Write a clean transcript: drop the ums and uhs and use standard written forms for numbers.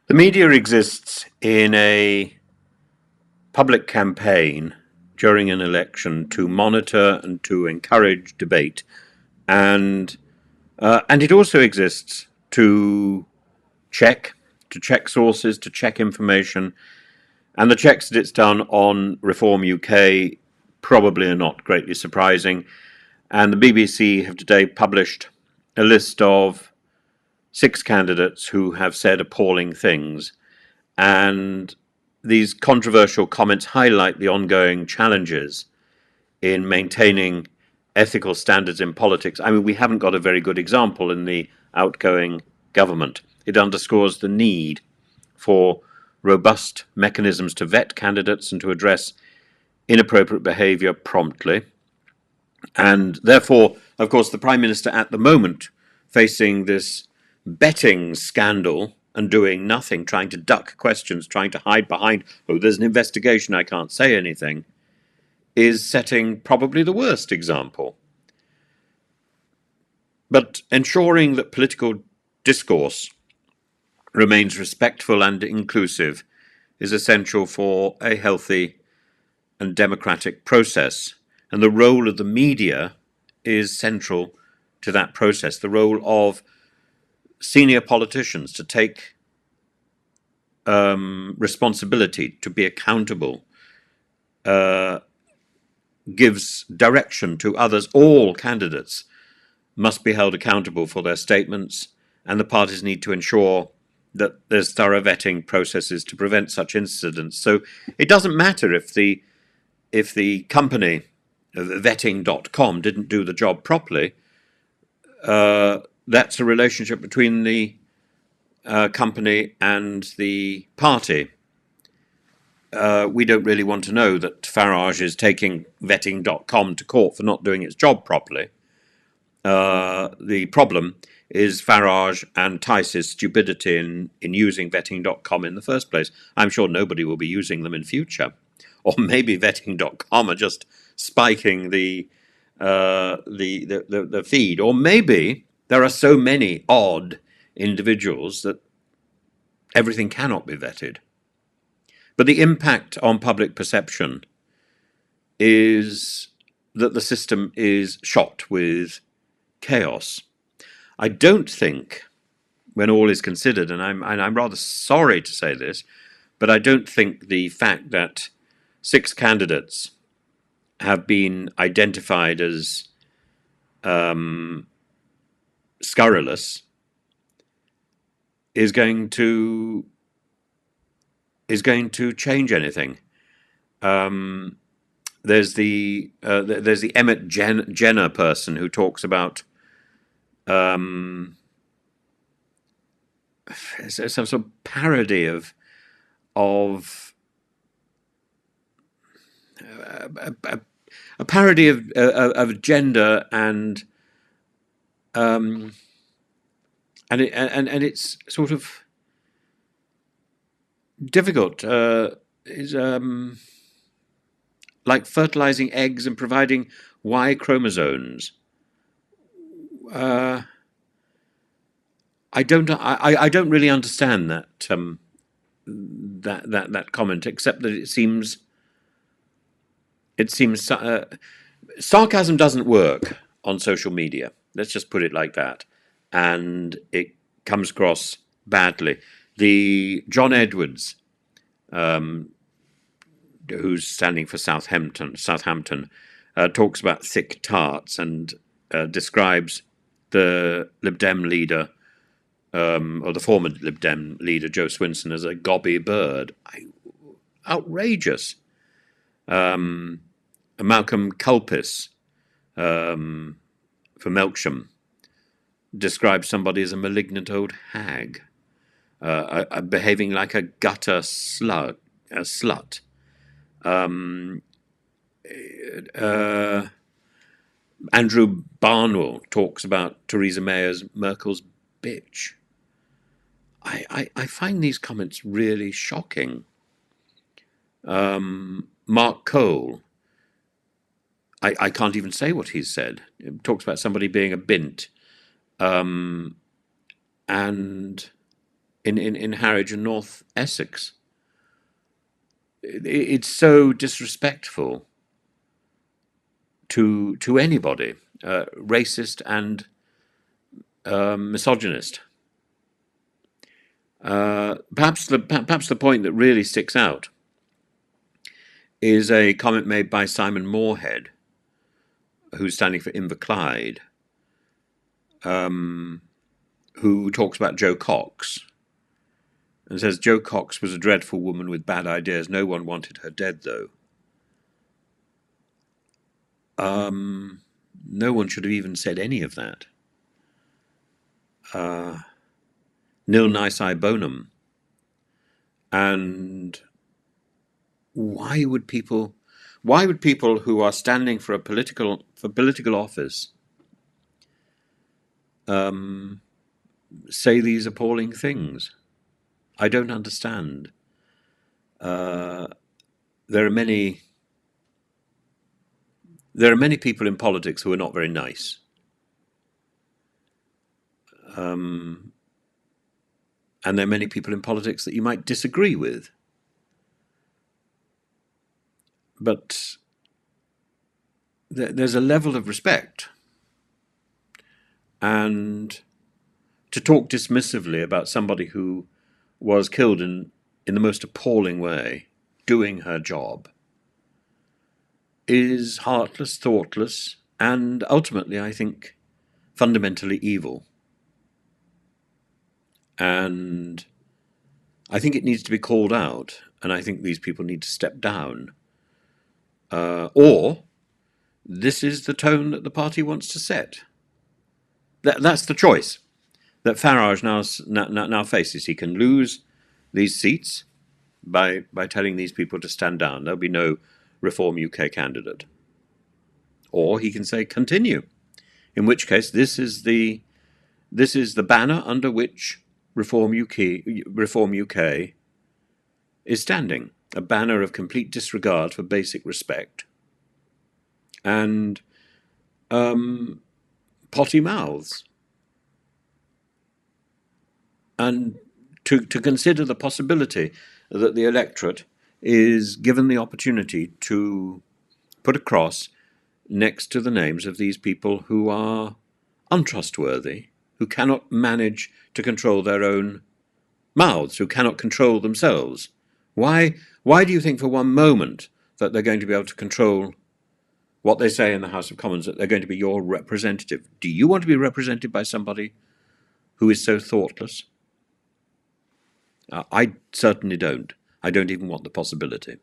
The media exists in a public campaign during an election to monitor and to encourage debate, and it also exists check to check sources, to check information, and the checks that it's done on Reform UK probably are not greatly surprising. And the BBC have today published a list of 6 candidates who have said appalling things. And these controversial comments highlight the ongoing challenges in maintaining ethical standards in politics. I mean, we haven't got a very good example in the outgoing government. It underscores the need for robust mechanisms to vet candidates and to address inappropriate behaviour promptly. And therefore, of course, the Prime Minister at the moment, facing this betting scandal and doing nothing, trying to duck questions, trying to hide behind, oh, there's an investigation, I can't say anything, is setting probably the worst example. But ensuring that political discourse remains respectful and inclusive is essential for a healthy and democratic process. And the role of the media is central to that process. The role of senior politicians to take responsibility, to be accountable, gives direction to others. All candidates must be held accountable for their statements, and the parties need to ensure that there's thorough vetting processes to prevent such incidents. So it doesn't matter if the company, vetting.com, didn't do the job properly. That's a relationship between the company and the party. We don't really want to know that Farage is taking vetting.com to court for not doing its job properly. The problem is Farage and Tice's stupidity in using vetting.com in the first place. I'm sure nobody will be using them in future. Or maybe vetting.com are just spiking the feed. Or maybe there are so many odd individuals that everything cannot be vetted. But the impact on public perception is that the system is shot with chaos. I don't think, when all is considered, and I'm rather sorry to say this, but I don't think the fact that 6 candidates have been identified as scurrilous is going to change anything. There's the Emmett Jenner person who talks about some sort of parody of a parody of gender and it's sort of difficult. Is like fertilizing eggs and providing Y chromosomes. I don't really understand that that comment, except that it seems sarcasm doesn't work on social media. Let's just put it like that, and it comes across badly. The John Edwards, who's standing for Southampton, talks about thick tarts and describes the Lib Dem leader, or the former Lib Dem leader, Joe Swinson, as a gobby bird. Outrageous. Malcolm Culpis, for Melksham, describes somebody as a malignant old hag, behaving like a gutter slut. Andrew Barnwell talks about Theresa May as Merkel's bitch. I find these comments really shocking. Mark Cole, I can't even say what he's said. He talks about somebody being a bint. And in Harwich and North Essex. It's so disrespectful to anybody, racist and misogynist. Perhaps the point that really sticks out is a comment made by Simon Moorhead, who's standing for Inverclyde, who talks about Jo Cox and says, Jo Cox was a dreadful woman with bad ideas. No one wanted her dead, though. No one should have even said any of that. Nil nisi bonum. And why would people who are standing for political office say these appalling things? I don't understand. There are many people in politics who are not very nice. And there are many people in politics that you might disagree with. But there's a level of respect. And to talk dismissively about somebody who was killed in the most appalling way, doing her job, is heartless, thoughtless, and ultimately, I think, fundamentally evil. And I think it needs to be called out, and I think these people need to step down. Or this is the tone that the party wants to set. That's the choice that Farage now faces. He can lose these seats by telling these people to stand down. There'll be no Reform UK candidate. Or he can say continue, in which case this is the banner under which Reform UK is standing, a banner of complete disregard for basic respect and potty-mouths. And to consider the possibility that the electorate is given the opportunity to put a cross next to the names of these people who are untrustworthy, who cannot manage to control their own mouths, who cannot control themselves. Why do you think for one moment that they're going to be able to control what they say in the House of Commons, that they're going to be your representative? Do you want to be represented by somebody who is so thoughtless? I certainly don't. I don't even want the possibility.